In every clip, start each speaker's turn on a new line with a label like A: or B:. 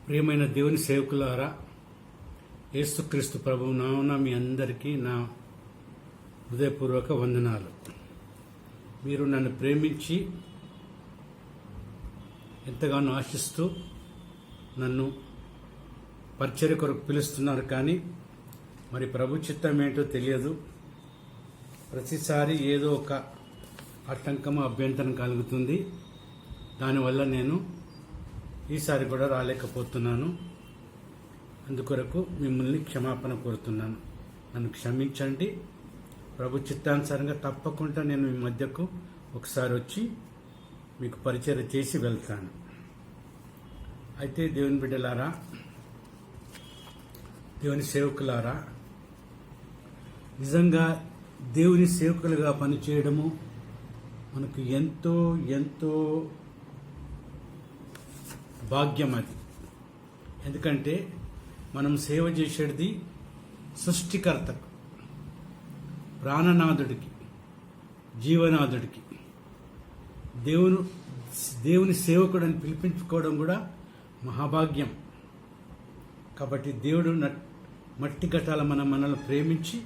A: ప్రియమైన దేవుని సేవకులారా, యేసుక్రీస్తు ప్రభువు నామమున మీ అందరికీ నా హృదయపూర్వక వందనాలు. మీరు నన్ను ప్రేమించి ఎంతగానో ఆశిస్తూ నన్ను పరిచర్య కొరకు పిలుస్తున్నారు. కానీ మరి ప్రభు చిత్తం ఏంటో తెలియదు. ప్రతిసారి ఏదో ఒక ఆటంకము అభ్యంతరం కలుగుతుంది. దానివల్ల నేను ఈసారి కూడా రాలేకపోతున్నాను. అందుకొరకు మిమ్మల్ని క్షమాపణ కోరుతున్నాను. నన్ను క్షమించండి. ప్రభు చిత్తానుసారంగా తప్పకుండా నేను మీ మధ్యకు ఒకసారి వచ్చి మీకు పరిచయం చేసి వెళ్తాను. అయితే దేవుని బిడ్డలారా, దేవుని సేవకులారా, నిజంగా దేవుని సేవకులుగా పనిచేయడము మనకు ఎంతో ఎంతో భాగ్యం. అది ఎందుకంటే మనం సేవ చేసేది సృష్టికర్తకు, ప్రాణనాథుడికి, జీవనాథుడికి. దేవుని సేవకుడని పిలిపించుకోవడం కూడా మహాభాగ్యం. కాబట్టి దేవుడు మట్టి ఘటాల మనల్ని ప్రేమించి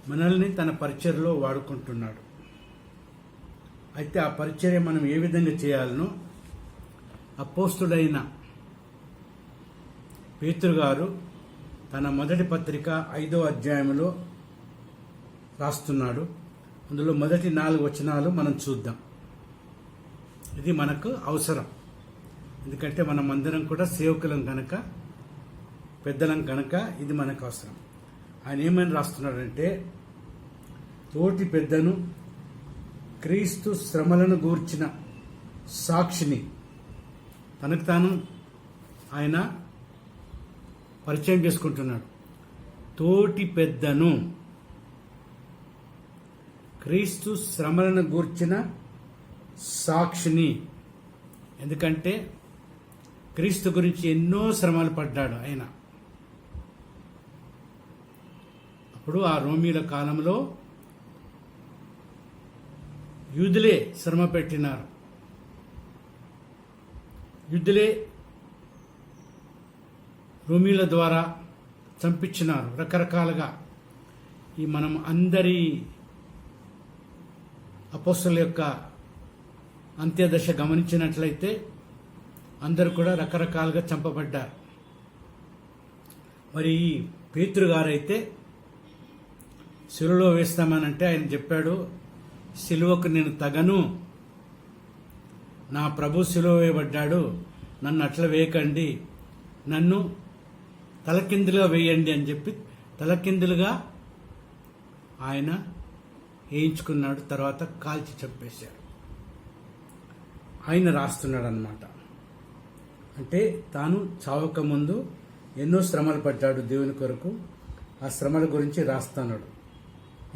A: మనల్ని తన పరిచర్యలో వాడుకుంటున్నాడు. అయితే ఆ పరిచర్య మనం ఏ విధంగా చేయాలనో అపోస్తుడైన పేతురు గారు తన మొదటి పత్రిక 5వ అధ్యాయంలో రాస్తున్నాడు. అందులో మొదటి 4 వచనాలు మనం చూద్దాం. ఇది మనకు అవసరం. ఎందుకంటే మనం అందరం కూడా సేవకులం కనుక, పెద్దలం కనుక ఇది మనకు అవసరం. ఆయన ఏమని రాస్తున్నాడంటే, తోటి పెద్దను, క్రీస్తు శ్రమలను గూర్చిన సాక్షిని, తనకు తాను ఆయన పరిచయం చేసుకుంటున్నాడు. తోటి పెద్దను, క్రీస్తు శ్రమలను గూర్చిన సాక్షిని. ఎందుకంటే క్రీస్తు గురించి ఎన్నో శ్రమలు పడ్డాడు ఆయన. అప్పుడు ఆ రోమీల కాలంలో యూదులే శ్రమ పెట్టినారు. యూదులే రోమీల ద్వారా చంపించినారు రకరకాలుగా. ఈ మనం అందరి అపోస్తలుల యొక్క అంత్యదశ గమనించినట్లయితే అందరూ కూడా రకరకాలుగా చంపబడ్డారు. మరి ఈ పేతురు గారైతే శిలువలో వేస్తామనంటే ఆయన చెప్పాడు, శిలువకు నేను తగను, నా ప్రభు శిలువ వేయబడ్డాడు, నన్ను అట్లా వేయకండి, నన్ను తలకిందులుగా వేయండి అని చెప్పి తలకిందులుగా ఆయన వేయించుకున్నాడు. తర్వాత కాల్చి చంపేశాడు. ఆయన రాస్తున్నాడు అన్నమాట. అంటే తాను చావక ముందు ఎన్నో శ్రమలు పడ్డాడు దేవుని కొరకు. ఆ శ్రమల గురించి రాస్తున్నాడు.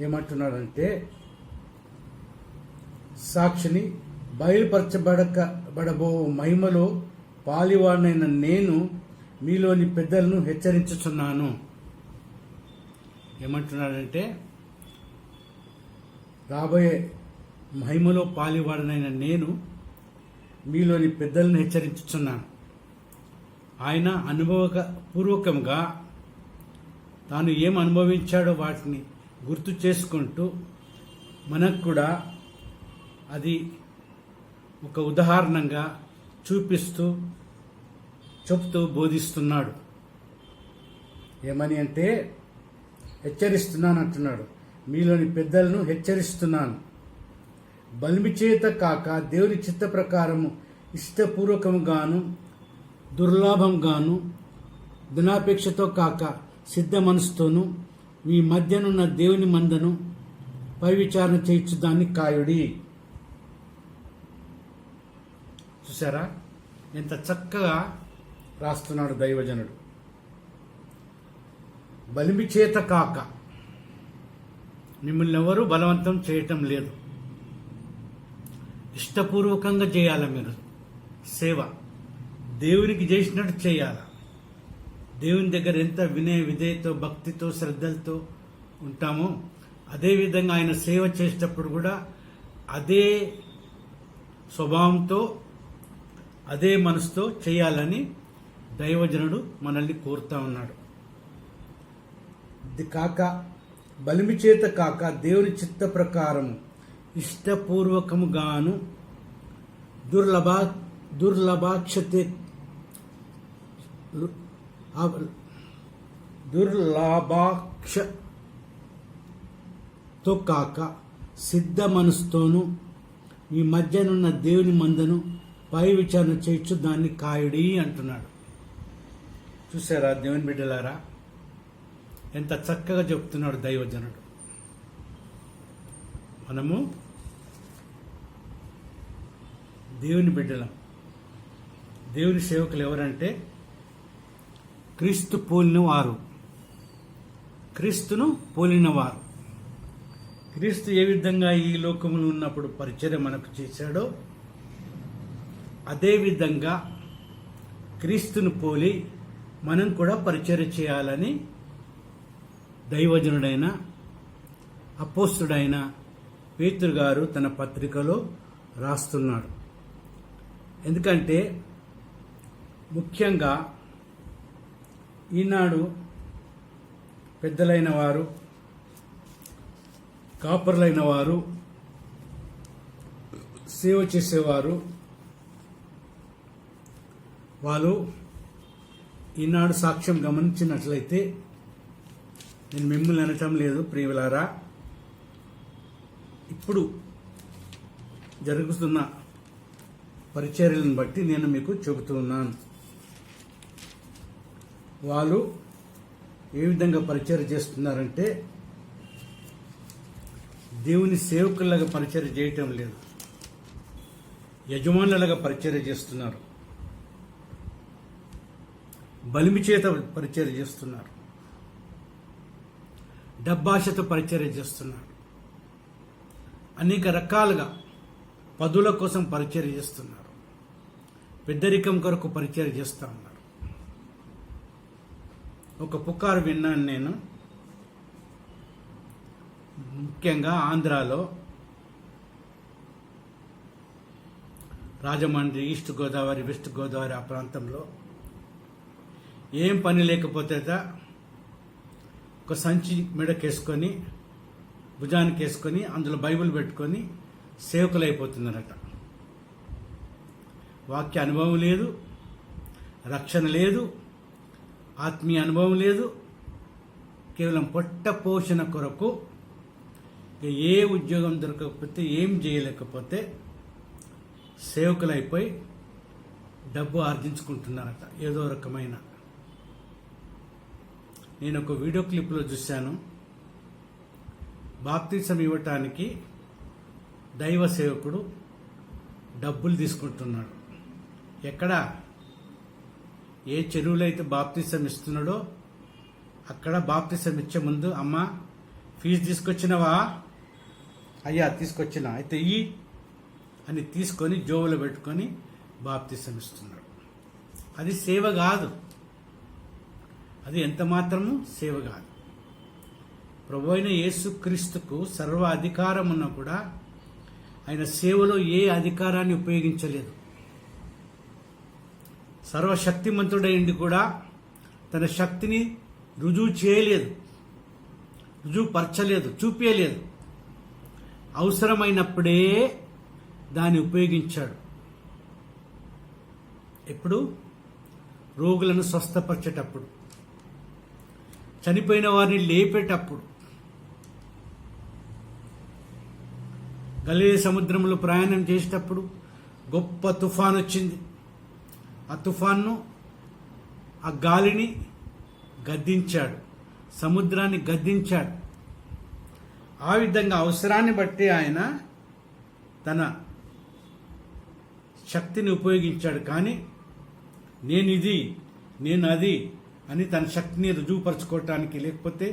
A: ఏమంటున్నాడంటే, సాక్షిని బయలుపరచబడబో మహిమలో పాలివాడినైన నేను మీలోని పెద్దలను హెచ్చరించుచున్నాను. ఏమంటున్నాడంటే, రాబోయే మహిమలో పాలివాడినైన నేను మీలోని పెద్దలను హెచ్చరించుచున్నాను. ఆయన అనుభవపూర్వకంగా తాను ఏం అనుభవించాడో వాటిని గుర్తు చేసుకుంటూ మనకు కూడా అది ఒక ఉదాహరణంగా చూపిస్తూ చెప్తూ బోధిస్తున్నాడు. ఏమని అంటే, హెచ్చరిస్తున్నాను అంటున్నాడు. మీలోని పెద్దలను హెచ్చరిస్తున్నాను, బలిమి చేత కాక దేవుని చిత్త ప్రకారము ఇష్టపూర్వకముగాను దుర్లాభంగాను ధనాపేక్షతో కాక సిద్ధ మనసుతోనూ మీ మధ్యనున్న దేవుని మందను పై విచారణ చేయించు దాన్ని కాయుడి. చూసారా ఎంత చక్కగా రాస్తున్నాడు దైవజనుడు. బలిమి చేత కాక, మిమ్మల్ని ఎవరూ బలవంతం చేయటం లేదు. ఇష్టపూర్వకంగా చేయాలి. మీరు సేవ దేవునికి చేసినట్టు చేయాలి. దేవుని దగ్గర ఎంత వినయ విధేయతో, భక్తితో, శ్రద్ధలతో ఉంటామో అదేవిధంగా ఆయన సేవ చేసేటప్పుడు కూడా అదే స్వభావంతో అదే మనసుతో చేయాలని దైవజనుడు మనల్ని కోరుతా ఉన్నాడు. ఇది కాక బలిమి చేత కాక దేవుని చిత్త ప్రకారము ఇష్టపూర్వకముగాను దుర్లభాక్షతో కాక సిద్ధ మనసుతోనూ మీ మధ్యనున్న దేవుని మందను పై విచారణ చేయొచ్చు, దాన్ని కాయుడి అంటున్నాడు. చూసారా దేవుని బిడ్డలారా, ఎంత చక్కగా చెప్తున్నాడు దైవజనుడు. మనము దేవుని బిడ్డలం. దేవుని సేవకులు ఎవరంటే క్రీస్తును పోలిన వారు. క్రీస్తు ఏ విధంగా ఈ లోకములో ఉన్నప్పుడు పరిచర్య మనకు చేశాడో అదేవిధంగా క్రీస్తును పోలి మనం కూడా పరిచర్య చేయాలని దైవజనుడైన అపోస్తుడైన పేతురు గారు తన పత్రికలో రాస్తున్నాడు. ఎందుకంటే ముఖ్యంగా ఈనాడు పెద్దలైన వారు, కాపర్లైన వారు, సేవ చేసేవారు, వాళ్ళు ఈనాడు సాక్ష్యం గమనించినట్లయితే, నేను మిమ్మల్ని అనటం లేదు ప్రియులారా, ఇప్పుడు జరుగుతున్న పరిచర్యలను బట్టి నేను మీకు చెబుతున్నాను. వాళ్ళు ఏ విధంగా పరిచర్య చేస్తున్నారంటే దేవుని సేవకుల్లాగా పరిచర్య చేయటం లేదు, యజమానులగా పరిచర్య చేస్తున్నారు, బలిమి చేత పరిచర్య చేస్తున్నారు, డబ్బాశతో పరిచర్య చేస్తున్నారు, అనేక రకాలుగా పదుల కోసం పరిచర్య చేస్తున్నారు, పెద్దరికం కొరకు పరిచర్య చేస్తూ ఉన్నారు. ఒక పుకారు విన్నాను నేను, ముఖ్యంగా ఆంధ్రాలో రాజమండ్రి, ఈస్ట్ గోదావరి, వెస్ట్ గోదావరి ఆ ప్రాంతంలో ఏం పని లేకపోతే ఒక సంచి మెడకేసుకొని భుజానికి వేసుకొని అందులో బైబిల్ పెట్టుకొని సేవకులు అయిపోతున్నారట. వాక్య అనుభవం లేదు, రక్షణ లేదు, ఆత్మీయ అనుభవం లేదు, కేవలం పొట్ట పోషణ కొరకు ఏ ఉద్యోగం దొరకకపోతే, ఏం చేయలేకపోతే సేవకులైపోయి డబ్బు ఆర్జించుకుంటున్నారట ఏదో రకమైన. నేను ఒక వీడియో క్లిప్లో చూశాను, బాప్తిసం ఇవ్వటానికి దైవ సేవకుడు డబ్బులు తీసుకుంటున్నాడు. ఎక్కడ ఏ చెరువులో అయితే బాప్తిసం ఇస్తున్నాడో అక్కడ బాప్తిసం ఇచ్చే ముందు, అమ్మ ఫీజు తీసుకొచ్చినవా? అయ్యా తీసుకొచ్చిన, అయితే ఈ అని తీసుకొని జోబులో పెట్టుకొని బాప్తిసం ఇస్తున్నాడు. అది సేవ కాదు, అది ఎంత మాత్రము సేవ కాదు. ప్రభు అయిన యేసుక్రీస్తుకు సర్వ అధికారం ఉన్నా కూడా ఆయన సేవలో ఏ అధికారాన్ని ఉపయోగించలేదు. సర్వశక్తిమంతుడైంది కూడా తన శక్తిని రుజువు చేయలేదు, రుజువుపరచలేదు, చూపించలేదు. అవసరమైనప్పుడే దాన్ని ఉపయోగించాడు. ఎప్పుడు? రోగులను స్వస్థపరిచేటప్పుడు, చనిపోయిన వారిని లేపేటప్పుడు, గలిలయ సముద్రంలో ప్రయాణం చేసేటప్పుడు గొప్ప తుఫాన్ వచ్చింది. ఆ తుఫాన్ను, ఆ గాలిని గద్దించాడు, సముద్రాన్ని గద్దించాడు. ఆ విధంగా అవసరాన్ని బట్టి ఆయన తన శక్తిని ఉపయోగించాడు. కానీ నేను అది అని తన శక్తిని రుజువుపరచుకోవటానికి, లేకపోతే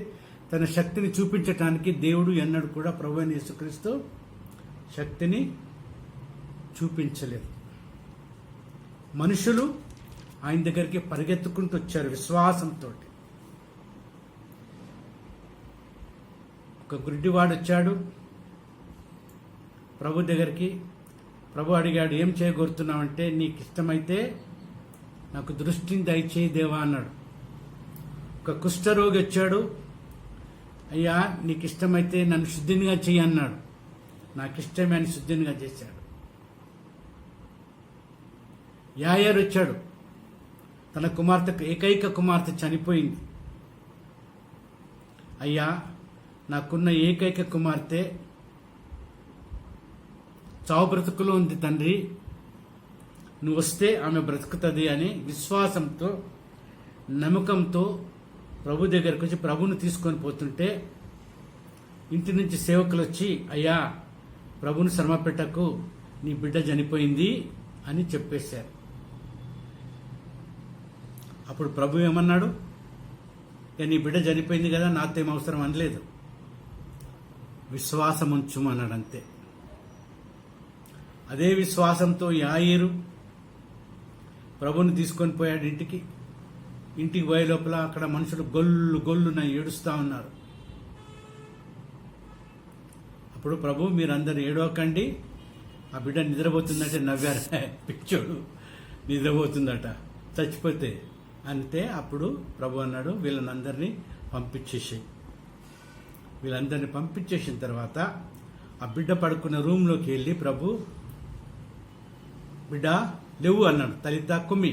A: తన శక్తిని చూపించటానికి దేవుడు ఎన్నడూ కూడా ప్రభువైన యేసుక్రీస్తు శక్తిని చూపించలేదు. మనుషులు ఆయన దగ్గరికి పరిగెత్తుకుంటూ వచ్చారు విశ్వాసంతో. ఒక గుడ్డివాడు వచ్చాడు ప్రభు దగ్గరికి. ప్రభు అడిగాడు, ఏం చేయగోరుతున్నావంటే, నీకు ఇష్టమైతే నాకు దృష్టిని దయచేయి దేవా అన్నాడు. ఒక కుష్ఠరోగి వచ్చాడు, అయ్యా నీకు ఇష్టమైతే నన్ను శుద్ధినిగా చెయ్యి అన్నాడు. నాకు ఇష్టమే అని శుద్ధినిగా చేశాడు. యాయర్ వచ్చాడు, తన కుమార్తెకు ఏకైక కుమార్తె చనిపోయింది. అయ్యా నాకున్న ఏకైక కుమార్తె చావు బ్రతుకులో ఉంది తండ్రి, నువ్వు వస్తే ఆమె బ్రతుకుతుంది అని విశ్వాసంతో నమ్మకంతో ప్రభు దగ్గరకు వచ్చి ప్రభుని తీసుకొని పోతుంటే ఇంటి నుంచి సేవకులు వచ్చి, అయ్యా ప్రభుని శ్రమ పెట్టకు, నీ బిడ్డ చనిపోయింది అని చెప్పేశారు. అప్పుడు ప్రభు ఏమన్నాడు, ఇక నీ బిడ్డ చనిపోయింది కదా, నాతో ఏం అవసరం అనలేదు, విశ్వాసం ఉంచుమన్నాడు అంతే. అదే విశ్వాసంతో యాయీరు ప్రభుని తీసుకొని పోయాడు ఇంటికి. ఇంటికి పోయే లోపల అక్కడ మనుషులు గొల్లున ఏడుస్తా ఉన్నారు. అప్పుడు ప్రభు మీరందరూ ఏడవకండి, ఆ బిడ్డ నిద్రపోతుందంటే నవ్వారు. పిచ్చోడు నిద్రపోతుందట చచ్చిపోతే అంటే అప్పుడు ప్రభు అన్నాడు, వీళ్ళందరినీ పంపించేసాయి. వీళ్ళందరినీ పంపించేసిన తర్వాత ఆ బిడ్డ పడుకున్న రూమ్లోకి వెళ్ళి ప్రభు, బిడ్డ లేవు అన్నాడు. తలిత కుమ్మి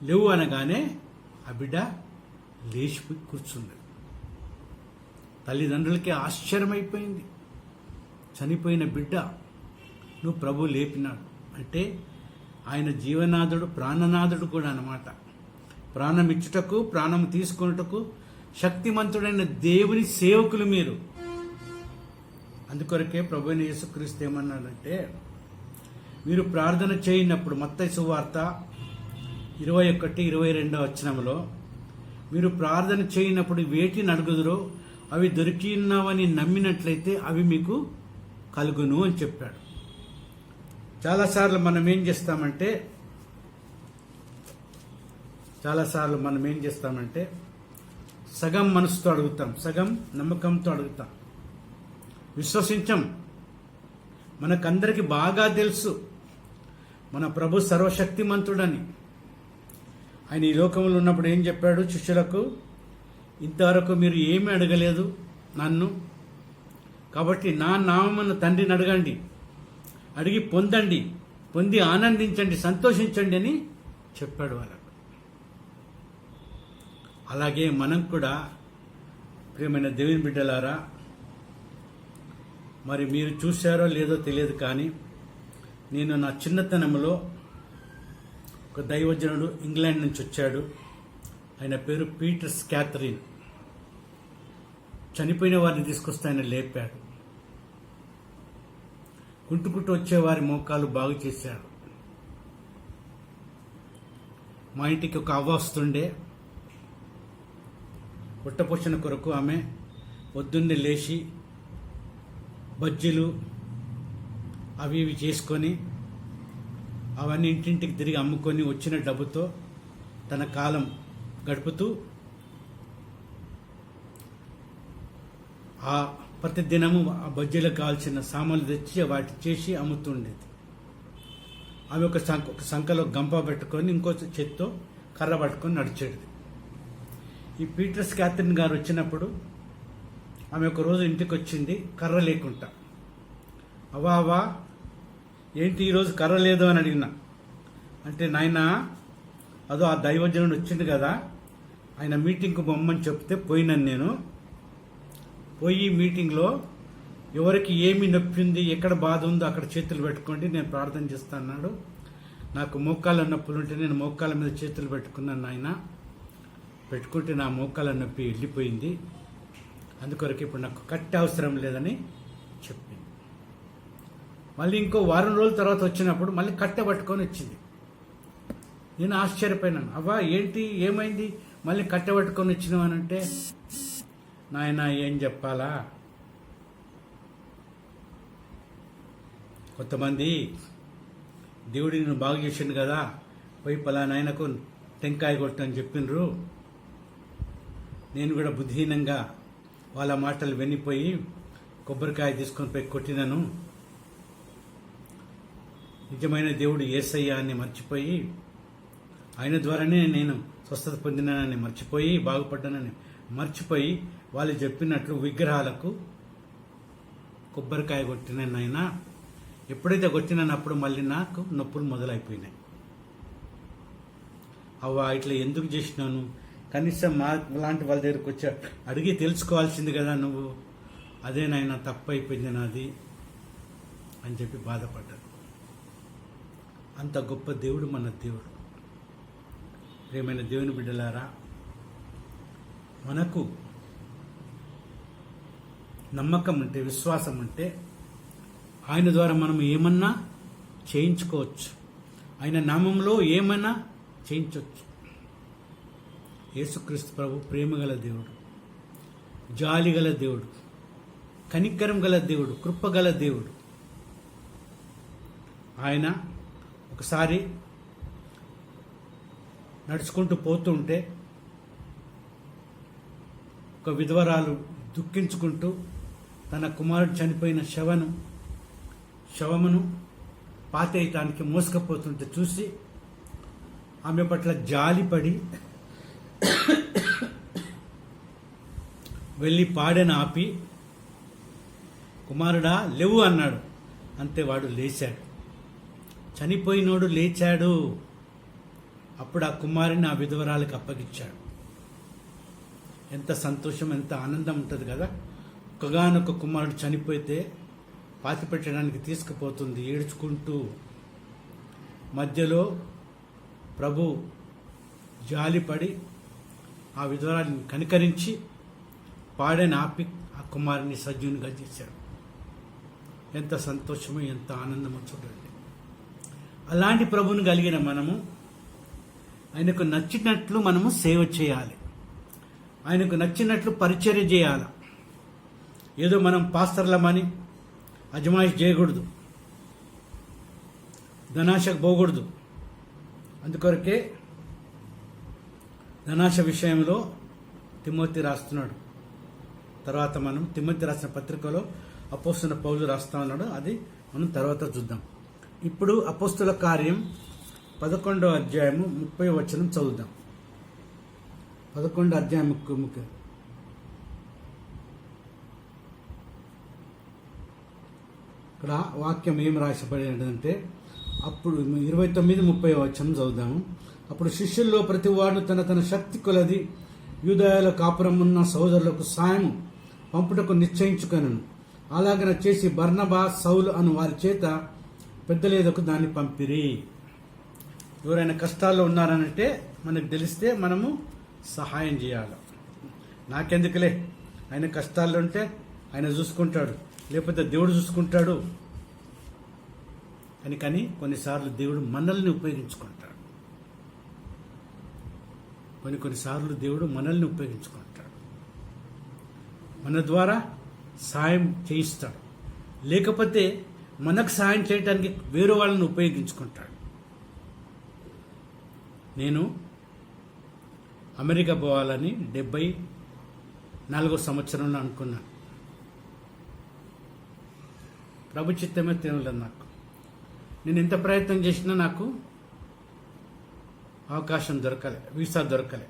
A: లేవు అనగానే ఆ బిడ్డ లేచిపోయి కూర్చుంది. తల్లిదండ్రులకి ఆశ్చర్యమైపోయింది. చనిపోయిన బిడ్డ నువ్వు ప్రభు లేపినాడు అంటే ఆయన జీవనాథుడు, ప్రాణనాథుడు కూడా అన్నమాట. ప్రాణం ఇచ్చుటకు, ప్రాణం తీసుకొనుటకు శక్తిమంతుడైన దేవుని సేవకులు మీరు. అందుకొరకే ప్రభువైన యేసుక్రీస్తు ఏమన్నాడంటే, మీరు ప్రార్థన చేయనప్పుడు మత్తయి సువార్త 21:22 వచనంలో, మీరు ప్రార్థన చేయనప్పుడు వేటిని అడుగుదురో అవి దొరికినావని నమ్మినట్లయితే అవి మీకు కలుగును అని చెప్పాడు. చాలాసార్లు మనం ఏం చేస్తామంటే సగం మనసుతో అడుగుతాం, సగం నమ్మకంతో అడుగుతాం, విశ్వసించం. మనకందరికి బాగా తెలుసు మన ప్రభు సర్వశక్తిమంతుడని. ఆయన ఈ లోకంలో ఉన్నప్పుడు ఏం చెప్పాడు శిష్యులకు, ఇంతవరకు మీరు ఏమీ అడగలేదు నన్ను, కాబట్టి నా నామమున తండ్రిని అడగండి, అడిగి పొందండి, పొంది ఆనందించండి, సంతోషించండి అని చెప్పాడు వాళ్ళకు. అలాగే మనం కూడా ప్రియమైన దేవుని బిడ్డలారా, మరి మీరు చూశారో లేదో తెలియదు కానీ నేను నా చిన్నతనంలో ఒక దైవజనుడు ఇంగ్లాండ్ నుంచి వచ్చాడు. ఆయన పేరు పీటర్ స్కాథరిన్. చనిపోయిన వారిని తీసుకొస్తే ఆయన లేపాడు. కుంటుకుంటూ వచ్చేవారి మోకాలు బాగు చేశాడు. మా ఇంటికి ఒక అవ్వ వస్తుండే. పుట్టపోషణ కొరకు ఆమె పొద్దున్నే లేచి బజ్జీలు అవి ఇవి చేసుకొని అవన్నీ ఇంటింటికి తిరిగి అమ్ముకొని వచ్చిన డబ్బుతో తన కాలం గడుపుతూ ఆ ప్రతి దినము ఆ బజ్జీలకు కావాల్సిన సామాన్లు తెచ్చి వాటి చేసి అమ్ముతుండేది. ఆమె ఒక సంఖలో గంప పెట్టుకొని ఇంకో చేత్తో కర్ర పట్టుకొని నడిచేది. ఈ పీటర్ స్కాథరిన్ గారు వచ్చినప్పుడు ఆమె ఒక రోజు ఇంటికి వచ్చింది కర్ర లేకుండా. అవ్వా ఏంటి ఈరోజు కర్ర లేదు అని అడిగినా. అంటే నాయన అదో ఆ దైవజనుడు వచ్చింది కదా, ఆయన మీటింగ్కు బొమ్మని చెప్తే పోయినాను నేను. పోయి మీటింగ్లో ఎవరికి ఏమి నొప్పి ఉంది, ఎక్కడ బాధ ఉందో అక్కడ చేతులు పెట్టుకోండి, నేను ప్రార్థన చేస్తాను అన్నాడు. నాకు మోకాళ్ళ నొప్పులు ఉంటే నేను మోకాళ్ళ మీద చేతులు పెట్టుకున్నాను ఆయన. పెట్టుకుంటే నా మోకాళ్ళ నొప్పి వెళ్ళిపోయింది. అందుకొరకు ఇప్పుడు నాకు కట్టె అవసరం లేదని చెప్పింది. మళ్ళీ ఇంకో వారం రోజుల తర్వాత వచ్చినప్పుడు మళ్ళీ కట్టె పట్టుకొని వచ్చింది. నేను ఆశ్చర్యపోయినాను. అవ్వా ఏంటి ఏమైంది మళ్ళీ కట్టె పట్టుకొని వచ్చినావనంటే, నాయన ఏం చెప్పాలా, కొంతమంది దేవుడిని నేను బాగు చేసిండు కదా, పోయి పలానాయనకు టెంకాయ కొట్టని చెప్పిండ్రు. నేను కూడా బుద్ధిహీనంగా వాళ్ళ మాటలు వెన్నిపోయి కొబ్బరికాయ తీసుకొని పోయి కొట్టినాను. నిజమైన దేవుడు యేసయ్య అని మర్చిపోయి ఆయన ద్వారానే నేను స్వస్థత పొందినానని మర్చిపోయి, బాగుపడ్డానని మర్చిపోయి, వాళ్ళు చెప్పినట్లు విగ్రహాలకు కొబ్బరికాయ కొట్టిన నాయన. ఎప్పుడైతే కొట్టినప్పుడు మళ్ళీ నాకు నొప్పులు మొదలైపోయినాయి. అవ్వ ఇట్లా ఎందుకు చేసినాను, కనీసం మా లాంటి వాళ్ళ దగ్గరకు వచ్చి అడిగి తెలుసుకోవాల్సింది కదా నువ్వు, అదే నాయన తప్పు అయిపోయింది నాది అని చెప్పి బాధపడ్డాను. అంత గొప్ప దేవుడు మన దేవుడు. ప్రియమైన దేవుని బిడ్డలారా, మనకు నమ్మకం ఉంటే, విశ్వాసం ఉంటే ఆయన ద్వారా మనం ఏమన్నా చేయించుకోవచ్చు. ఆయన నామంలో ఏమన్నా చేయించవచ్చు. యేసుక్రీస్తు ప్రభు ప్రేమగల దేవుడు, జాలిగల దేవుడు, కనికరం గల దేవుడు, కృపగల దేవుడు. ఆయన ఒకసారి నడుచుకుంటూ పోతుంటే ఒక విధవరాలు దుఃఖించుకుంటూ తన కుమారుడు చనిపోయిన శవమును పాతేయటానికి మోసుకపోతుంటే చూసి ఆమె పట్ల జాలిపడి వెళ్ళి పాడెను ఆపి, కుమారుడా లేవు అన్నాడు. అంతే వాడు లేచాడు. చనిపోయినోడు లేచాడు. అప్పుడు ఆ కుమారుని ఆ విధవరాలకు అప్పగించాడు. ఎంత సంతోషం, ఎంత ఆనందం ఉంటుంది కదా. ఒకగానొక కుమారుడు చనిపోతే పాతి పెట్టడానికి తీసుకుపోతుంది ఏడ్చుకుంటూ. మధ్యలో ప్రభు జాలిపడి ఆ విధవరాన్ని కనికరించి పాడని ఆపి ఆ కుమారుని సజీవునిగా చేశాడు. ఎంత సంతోషమో, ఎంత ఆనందమో చూడండి. అలాంటి ప్రభువుని కలిగిన మనము ఆయనకు నచ్చినట్లు మనము సేవ చేయాలి. ఆయనకు నచ్చినట్లు పరిచర్య చేయాలి. ఏదో మనం పాస్తర్లమని అజమాయిష్ చేయకూడదు, ధనాశకు పోకూడదు. అందుకొరకే ధనాశ విషయంలో తిమోతి రాస్తున్నాడు. తర్వాత మనం తిమోతి రాసిన పత్రికలో అపోస్తుల పౌలు రాస్తా ఉన్నాడు. అది మనం తర్వాత చూద్దాం. ఇప్పుడు అపోస్తుల కార్యం 11వ అధ్యాయము 30వ వచనం చదువుదాం. 11వ అధ్యాయం ముఖ్య ఇక్కడ వాక్యం ఏం రాసిపడిందంటే, అప్పుడు 29-30వ వచనం చదువుదాము. అప్పుడు శిష్యుల్లో ప్రతివాడు తన తన శక్తి కొలది యూదయాలో కాపురం ఉన్న సోదరులకు సాయం పంపుటకు నిశ్చయించుకొనెను. అలాగన చేసి బర్నబా, సౌలు అను వారి చేత పెద్దలేదకు దాన్ని పంపిరి. ఎవరైనా కష్టాల్లో ఉన్నారనంటే మనకు తెలిస్తే మనము సహాయం చేయాలి. నాకెందుకులే, ఆయన కష్టాల్లో ఉంటే ఆయన చూసుకుంటాడు, లేకపోతే దేవుడు చూసుకుంటాడు కానీ కొన్నిసార్లు దేవుడు మనల్ని ఉపయోగించుకుంటాడు. కొన్నిసార్లు దేవుడు మనల్ని ఉపయోగించుకుంటాడు. మన ద్వారా సాయం చేయిస్తాడు, లేకపోతే మనకు సాయం చేయడానికి వేరే వాళ్ళని ఉపయోగించుకుంటాడు. నేను అమెరికా పోవాలని 74వ సంవత్సరంలో అనుకున్నాను. ప్రభు చిత్తమే తినలేదు నాకు. నేను ఎంత ప్రయత్నం చేసినా నాకు అవకాశం దొరకలే, వీసా దొరకలే.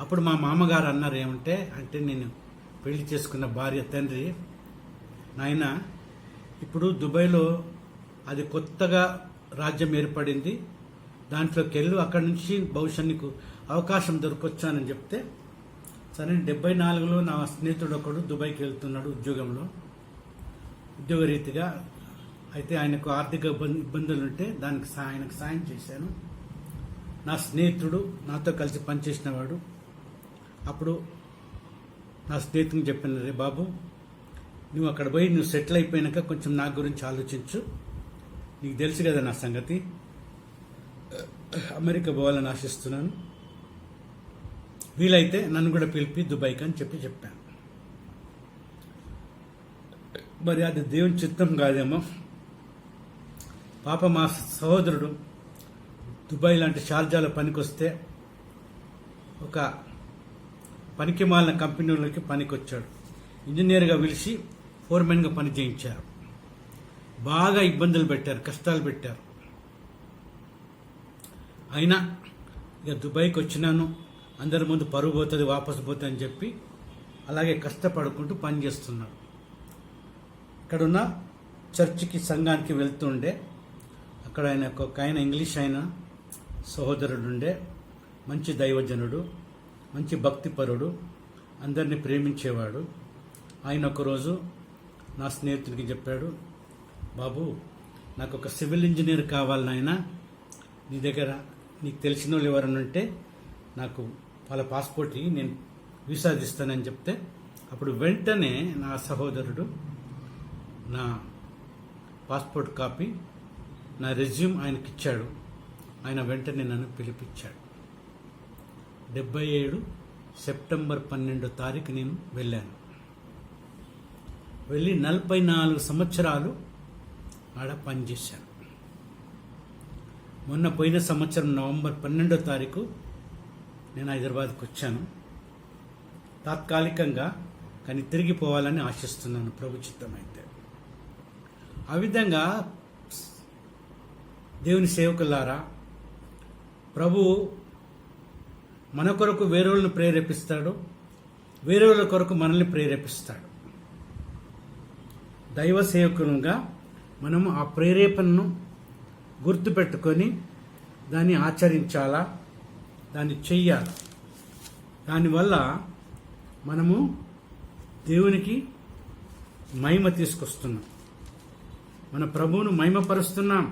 A: అప్పుడు మా మామగారు అన్నారు ఏమంటే, అంటే నేను పెళ్లి చేసుకున్న భార్య తండ్రి, నాయన ఇప్పుడు దుబాయ్లో అది కొత్తగా రాజ్యం ఏర్పడింది, దాంట్లోకి వెళ్ళు, అక్కడి నుంచి బహుశా నీకు అవకాశం దొరకొచ్చానని చెప్తే, సరే 74లో నా స్నేహితుడు ఒకడు దుబాయ్కి వెళ్తున్నాడు ఉద్యోగరీతిగా. అయితే ఆయనకు ఆర్థిక ఇబ్బందులు ఉంటే దానికి ఆయనకు సాయం చేశాను. నా స్నేహితుడు నాతో కలిసి పనిచేసిన వాడు. అప్పుడు నా స్నేహితునికి చెప్పాను, రే బాబు, నువ్వు అక్కడ పోయి నువ్వు సెటిల్ అయిపోయినాక కొంచెం నా గురించి ఆలోచించు. నీకు తెలుసు కదా నా సంగతి, అమెరికా పోవాలని ఆశిస్తున్నాను, వీలైతే నన్ను కూడా పిలిపి దుబాయ్కి అని చెప్పాను. మరి అది దేవుని చిత్తం కాదేమో. పాప మా సహోదరుడు దుబాయ్ లాంటి షార్జాలో పనికొస్తే ఒక పనికి మాలిన కంపెనీలకి పనికొచ్చాడు. ఇంజనీర్గా పిలిచి ఫోర్మెన్గా పని చేయించారు. బాగా ఇబ్బందులు పెట్టారు, కష్టాలు పెట్టారు. అయినా ఇక దుబాయ్కి వచ్చినాను, అందరి ముందు పరుగు పోతుంది, వాపసు పోతుంది అని చెప్పి అలాగే కష్టపడుకుంటూ పనిచేస్తున్నాడు. ఇక్కడున్న చర్చికి సంఘానికి వెళ్తుండే, అక్కడ ఆయన ఇంగ్లీష్ ఆయన సహోదరుడుండే, మంచి దైవజనుడు, మంచి భక్తిపరుడు, అందరినీ ప్రేమించేవాడు. ఆయన ఒకరోజు నా స్నేహితుడికి చెప్పాడు, బాబు నాకు ఒక సివిల్ ఇంజనీర్ కావాలి నాయన, నీ దగ్గర నీకు తెలిసిన వాళ్ళు ఎవరైనా ఉంటే నాకు వాళ్ళ పాస్పోర్ట్ నేను వీసా ఇస్తానని చెప్తే, అప్పుడు వెంటనే నా సహోదరుడు నా పాస్పోర్ట్ కాపీ, నా రెజ్యూమ్ ఆయనకి ఇచ్చాడు. ఆయన వెంటనే నన్ను పిలిపించాడు. 77 సెప్టెంబర్ 12వ తారీఖు నేను వెళ్ళాను. వెళ్ళి 44 సంవత్సరాలు ఆడ పనిచేశాను. మొన్న పోయిన సంవత్సరం నవంబర్ 12వ తారీఖు నేను హైదరాబాద్కి వచ్చాను తాత్కాలికంగా, కానీ తిరిగి పోవాలని ఆశిస్తున్నాను ప్రభు చిత్తమైతే. ఆ విధంగా దేవుని సేవకులారా, ప్రభు మన కొరకు వేరేవాళ్ళని ప్రేరేపిస్తాడు, వేరేవాళ్ళ కొరకు మనల్ని ప్రేరేపిస్తాడు. దైవ సేవకులుగా మనము ఆ ప్రేరేపణను గుర్తుపెట్టుకొని దాన్ని ఆచరించాలా, దాన్ని చెయ్యాలి. దానివల్ల మనము దేవునికి మహిమ తీసుకొస్తున్నాం, మన ప్రభువును మహిమపరుస్తున్నాం.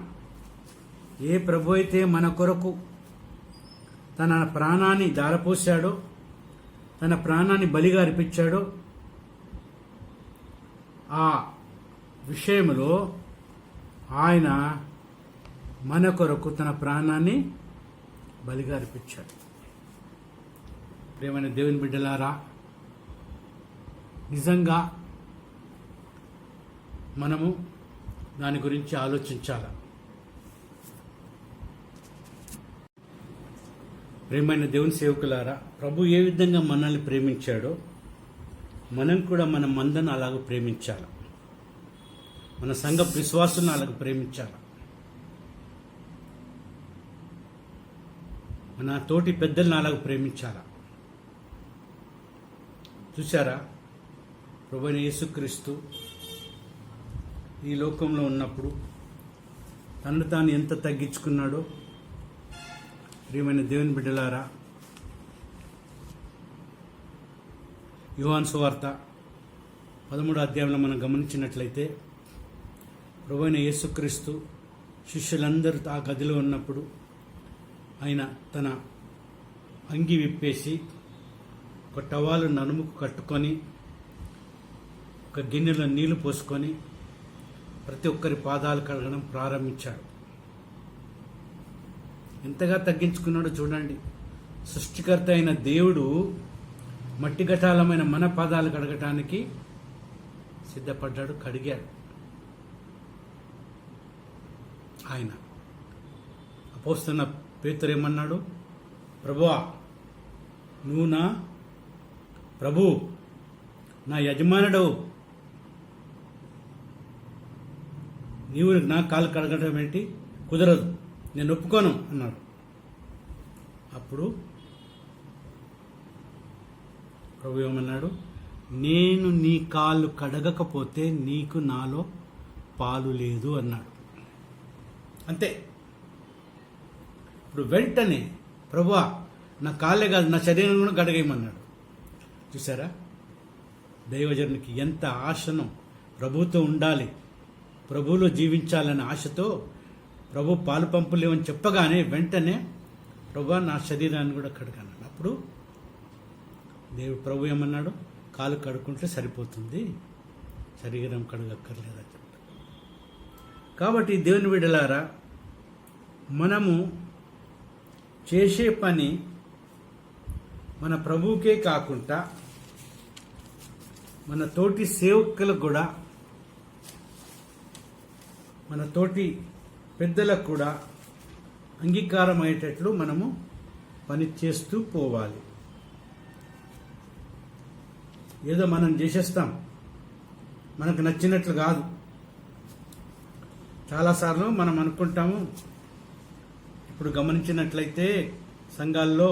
A: ఏ ప్రభు అయితే మన కొరకు తన ప్రాణాన్ని ధారపోశాడో, తన ప్రాణాన్ని బలిగా అర్పించాడో, ఆ విషయంలో ఆయన మన కొరకు తన ప్రాణాన్ని బలిగా అర్పించాడు. ప్రియమైన దేవుని బిడ్డలారా, నిజంగా మనము దాని గురించి ఆలోచించాలి. ప్రియమైన దేవుని సేవకులారా, ప్రభు ఏ విధంగా మనల్ని ప్రేమించాడో మనం కూడా మన మందను అలాగ ప్రేమించాలి, మన సంఘ విశ్వాసులను అలాగ ప్రేమించాలి, మన తోటి పెద్దలను అలాగ ప్రేమించాలి. చూసారా, ప్రభువైన యేసుక్రీస్తు ఈ లోకంలో ఉన్నప్పుడు తనను తాను ఎంత తగ్గించుకున్నాడో. ప్రియమైన దేవుని బిడ్డలారా, యోహాను సువార్త 13వ అధ్యాయంలో మనం గమనించినట్లయితే, ప్రభువైన యేసుక్రీస్తు శిష్యులందరూ ఆ గదిలో ఉన్నప్పుడు ఆయన తన అంగి విప్పేసి ఒక టవాలు నడుముకు కట్టుకొని ఒక గిన్నెలో నీళ్లు పోసుకొని ప్రతి ఒక్కరి పాదాలు కడగడం ప్రారంభించాడు. ఎంతగా తగ్గించుకున్నాడో చూడండి. సృష్టికర్త అయిన దేవుడు మట్టి ఘటాలమైన మన పాదాలు కడగటానికి సిద్ధపడ్డాడు, కడిగాడు. ఆయన అపోస్తలుడైన పేతురు ఏమన్నాడు? ప్రభువా, నువ్వు నా ప్రభు, నా యజమానుడవు, నీవు నా కాలు కడగడం ఏంటి? కుదరదు, నేను ఒప్పుకోను అన్నాడు. అప్పుడు ప్రభు ఏమన్నాడు? నేను నీ కాళ్ళు కడగకపోతే నీకు నాలో పాలు లేదు అన్నాడు. అంతే. ఇప్పుడు వెంటనే ప్రభువా, నా కాళ్ళే కాదు, నా శరీరం కూడా కడగేయమన్నాడు. చూసారా, దైవజనునికి ఎంత ఆశను, ప్రభుతో ఉండాలి, ప్రభువులో జీవించాలనే ఆశతో ప్రభు పాలు పంపులేవని చెప్పగానే వెంటనే ప్రభువా, నా శరీరాన్ని కూడా కడగన్నాడు. అప్పుడు దేవుడు ప్రభు ఏమన్నాడు? కాలు కడుక్కుంటే సరిపోతుంది, శరీరం కడగక్కర్లేదని చెప్తాడు. కాబట్టి దేవుని బిడ్డలారా, మనము చేసే పని మన ప్రభువుకే కాకుండా మన తోటి సేవకులకు కూడా, మన తోటి పెద్దలకు కూడా అంగీకారం అయ్యేటట్లు మనము పని చేస్తూ పోవాలి. ఏదో మనం చేసేస్తాం, మనకు నచ్చినట్లు కాదు. చాలాసార్లు మనం అనుకుంటాము, ఇప్పుడు గమనించినట్లయితే సంఘాల్లో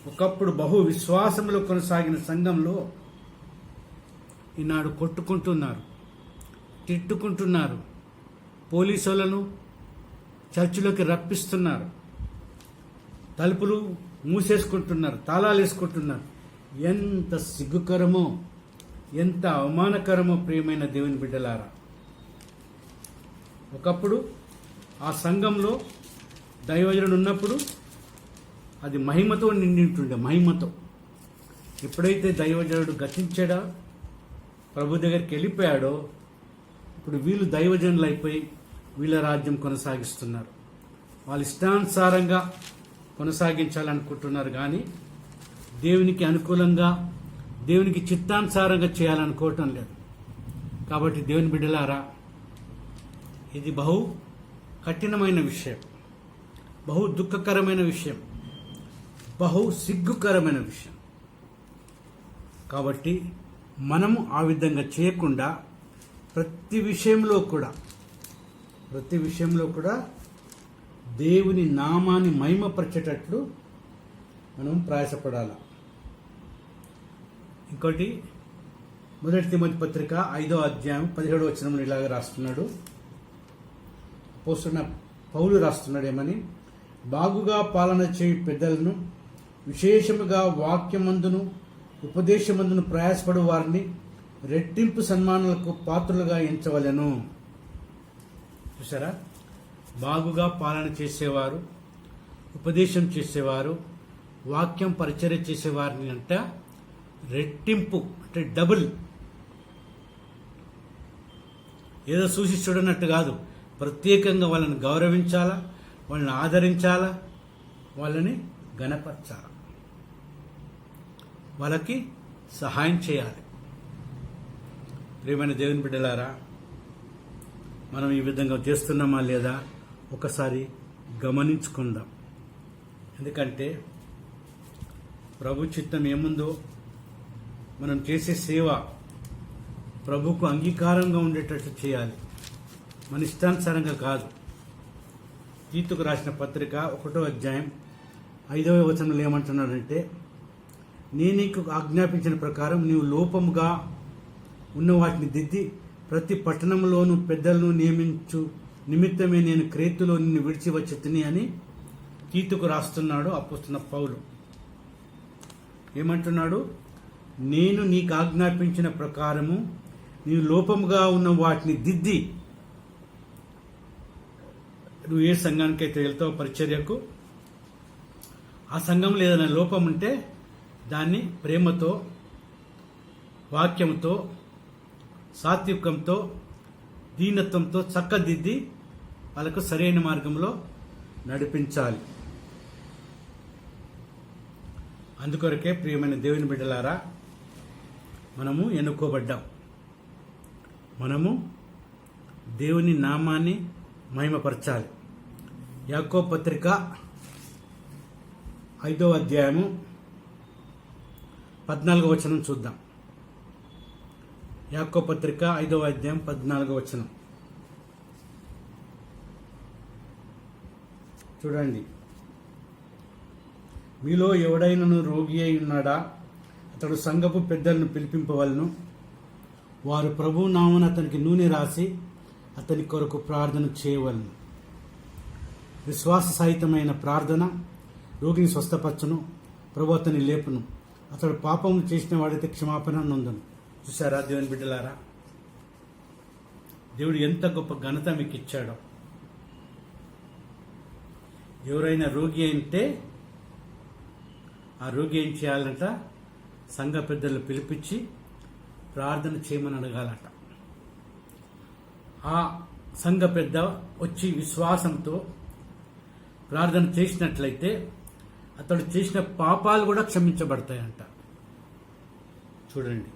A: ఒకప్పుడు బహు విశ్వాసంలో కొనసాగిన సంఘంలో ఈనాడు కొట్టుకుంటున్నారు, తిట్టుకుంటున్నారు, పోలీసులను చర్చిలోకి రప్పిస్తున్నారు, తలుపులు మూసేసుకుంటున్నారు, తాళాలు వేసుకుంటున్నారు. ఎంత సిగ్గుకరమో, ఎంత అవమానకరమో ప్రియమైన దేవుని బిడ్డలారా. ఒకప్పుడు ఆ సంఘంలో దైవజనుడు ఉన్నప్పుడు అది మహిమతో నిండి ఉంటుండే, మహిమతో. ఎప్పుడైతే దైవజనుడు గతించాడో, ప్రభు దగ్గరికి వెళ్ళిపోయాడో, ఇప్పుడు వీళ్ళు దైవజనులు అయిపోయి వీళ్ళ రాజ్యం కొనసాగిస్తున్నారు. వాళ్ళ ఇష్టానుసారంగా కొనసాగించాలనుకుంటున్నారు కానీ దేవునికి అనుకూలంగా, దేవునికి చిత్తానుసారంగా చేయాలనుకోవటం లేదు. కాబట్టి దేవుని బిడ్డలారా, ఇది బహు కఠినమైన విషయం, బహు దుఃఖకరమైన విషయం, బహు సిగ్గుకరమైన విషయం. కాబట్టి మనము ఆ విధంగా చేయకుండా ప్రతి విషయంలో కూడా దేవుని నామాన్ని మహిమపరిచేటట్లు మనం ప్రయాసపడాలి. ఇంకోటి, 1 తిమోతి పత్రిక 5వ అధ్యాయం 17వ వచనంలో ఇలాగ రాస్తున్నాడు. అపోస్తలుడైన పౌలు రాస్తున్నాడు ఏమని: బాగుగా పాలన చేయు పెద్దలను, విశేషముగా వాక్యమందును ఉపదేశమందును ప్రయాసపడు వారిని రెట్టింపు సన్మానాలకు పాత్రులుగా ఎంచవలెను. చూసారా, బాగుగా పాలన చేసేవారు, ఉపదేశం చేసేవారు, వాక్యం పరిచర్య చేసేవారిని అంట రెట్టింపు అంటే డబుల్, ఏదో చూసి చూడనట్టు కాదు, ప్రత్యేకంగా వాళ్ళని గౌరవించాలా, వాళ్ళని ఆదరించాలా, వాళ్ళని గణపరచాలి, వాళ్ళకి సహాయం చేయాలి. ప్రియమైన దేవుని బిడ్డలారా, మనం ఈ విధంగా చేస్తున్నామా లేదా ఒకసారి గమనించుకుందాం. ఎందుకంటే ప్రభు చిత్తం ఏముందో, మనం చేసే సేవ ప్రభుకు అంగీకారంగా ఉండేటట్టు చేయాలి, మన ఇష్టానుసారంగా కాదు. తీతుకు రాసిన పత్రిక 1వ అధ్యాయం 5వ వచనంలో ఏమంటున్నాడంటే, నేను నీకు ఆజ్ఞాపించిన ప్రకారం నీవు లోపముగా ఉన్న వాటిని దిద్ది ప్రతి పట్టణంలోనూ పెద్దలను నియమించు నిమిత్తమే నేను క్రేతులో నిన్ను విడిచి వచ్చి తిని అని తీతుకు రాస్తున్నాడు అపోస్తలుడైన పౌలు. ఏమంటున్నాడు? నేను నీకు ఆజ్ఞాపించిన ప్రకారము నీవు లోపముగా ఉన్న వాటిని దిద్ది. నువ్వు ఏ సంఘానికైతే వెళ్తావు పరిచర్యకు, ఆ సంఘంలో ఏదైనా లోపం ఉంటే దాన్ని ప్రేమతో, వాక్యంతో, సాత్వికంతో, దీనత్వంతో చక్కదిద్ది వాళ్ళకు సరైన మార్గంలో నడిపించాలి. అందుకొరకే ప్రియమైన దేవుని బిడ్డలారా, మనము ఎన్నుకోబడ్డాం. మనము దేవుని నామాన్ని మహిమపరచాలి. యాకోబు పత్రిక 5వ అధ్యాయము 14వ వచనం చూద్దాం. యాకోబు పత్రిక 5వ అధ్యాయం 14వ వచనం చూడండి. మీలో ఎవడైనను రోగి అయి ఉన్నాడా? అతడు సంఘపు పెద్దలను పిలిపింపవలను. వారు ప్రభువు నామమున అతనికి నూనె రాసి అతని కొరకు ప్రార్థన చేయవలను. విశ్వాస సహితమైన ప్రార్థన రోగిని స్వస్థపరచును, ప్రభు అతని లేపును. అతడు పాపము చేసిన వాడైతే క్షమాపణ నొందును. చూసారా దేవుని బిడ్డలారా, దేవుడు ఎంత గొప్ప ఘనత మీకు ఇచ్చాడో. ఎవరైనా రోగి అయితే ఆ రోగి ఏం చేయాలంట? సంఘ పెద్దలు పిలిపించి ప్రార్థన చేయమని అడగాలట. ఆ సంఘ పెద్ద వచ్చి విశ్వాసంతో ప్రార్థన చేసినట్లయితే అతడు చేసిన పాపాలు కూడా క్షమించబడతాయంట. చూడండి,